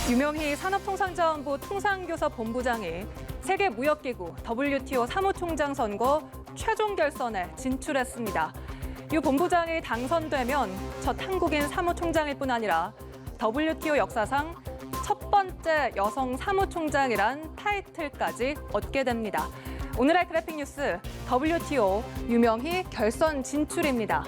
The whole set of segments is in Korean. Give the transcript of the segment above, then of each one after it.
유명희 산업통상자원부 통상교섭 본부장이 세계무역기구 WTO 사무총장 선거 최종 결선에 진출했습니다. 유 본부장이 당선되면 첫 한국인 사무총장일 뿐 아니라 WTO 역사상 첫 번째 여성 사무총장이란 타이틀까지 얻게 됩니다. 오늘의 그래픽 뉴스, WTO 유명희 결선 진출입니다.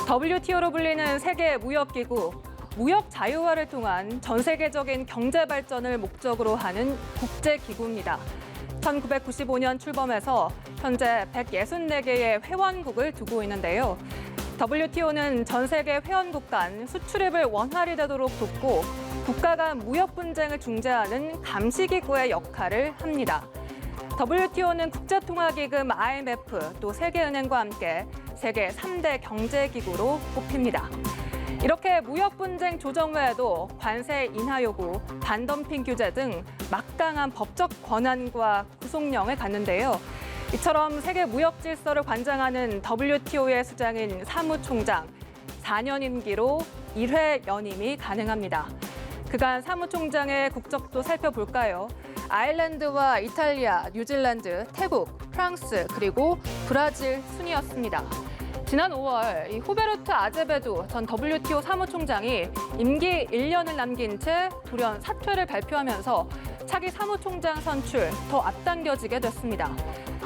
WTO로 불리는 세계무역기구, 무역 자유화를 통한 전 세계적인 경제 발전을 목적으로 하는 국제기구입니다. 1995년 출범해서 현재 164개의 회원국을 두고 있는데요. WTO는 전 세계 회원국 간 수출입을 원활히 되도록 돕고 국가 간 무역 분쟁을 중재하는 감시기구의 역할을 합니다. WTO는 국제통화기금 IMF 또 세계은행과 함께 세계 3대 경제기구로 꼽힙니다. 이렇게 무역 분쟁 조정 외에도 관세 인하 요구, 반덤핑 규제 등 막강한 법적 권한과 구속력을 갖는데요. 이처럼 세계 무역 질서를 관장하는 WTO의 수장인 사무총장, 4년 임기로 1회 연임이 가능합니다. 그간 사무총장의 국적도 살펴볼까요? 아일랜드와 이탈리아, 뉴질랜드, 태국, 프랑스, 그리고 브라질 순이었습니다. 지난 5월 이 후베르트 아제베도 전 WTO 사무총장이 임기 1년을 남긴 채 돌연 사퇴를 발표하면서 차기 사무총장 선출 더 앞당겨지게 됐습니다.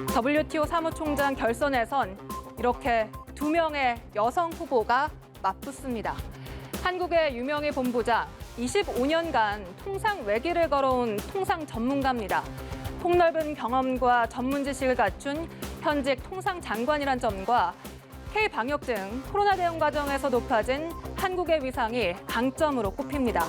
WTO 사무총장 결선에선 이렇게 2명의 여성 후보가 맞붙습니다. 한국의 유명희 본부장, 25년간 통상 외길을 걸어온 통상 전문가입니다. 폭넓은 경험과 전문 지식을 갖춘 현직 통상 장관이란 점과 K-방역 등 코로나 대응 과정에서 높아진 한국의 위상이 강점으로 꼽힙니다.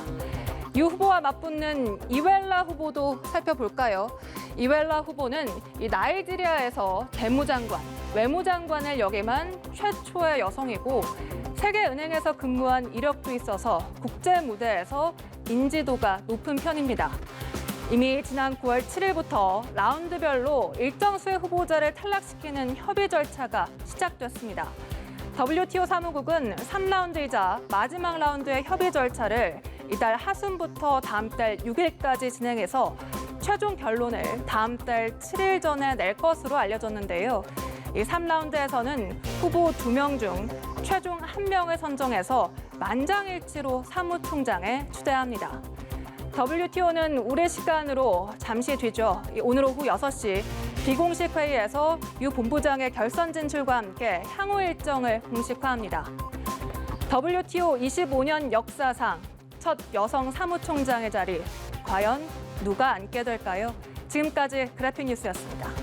유 후보와 맞붙는 이웰라 후보도 살펴볼까요? 이웰라 후보는 이 나이지리아에서 재무장관, 외무장관을 역임한 최초의 여성이고 세계은행에서 근무한 이력도 있어서 국제 무대에서 인지도가 높은 편입니다. 이미 지난 9월 7일부터 라운드별로 일정 수의 후보자를 탈락시키는 협의 절차가 시작됐습니다. WTO 사무국은 3라운드이자 마지막 라운드의 협의 절차를 이달 하순부터 다음 달 6일까지 진행해서 최종 결론을 다음 달 7일 전에 낼 것으로 알려졌는데요. 이 3라운드에서는 후보 2명 중 최종 1명을 선정해서 만장일치로 사무총장에 추대합니다. WTO는 우리 시간으로 잠시 뒤죠. 오늘 오후 6시 비공식 회의에서 유 본부장의 결선 진출과 함께 향후 일정을 공식화합니다. WTO 25년 역사상 첫 여성 사무총장의 자리, 과연 누가 앉게 될까요? 지금까지 그래픽 뉴스였습니다.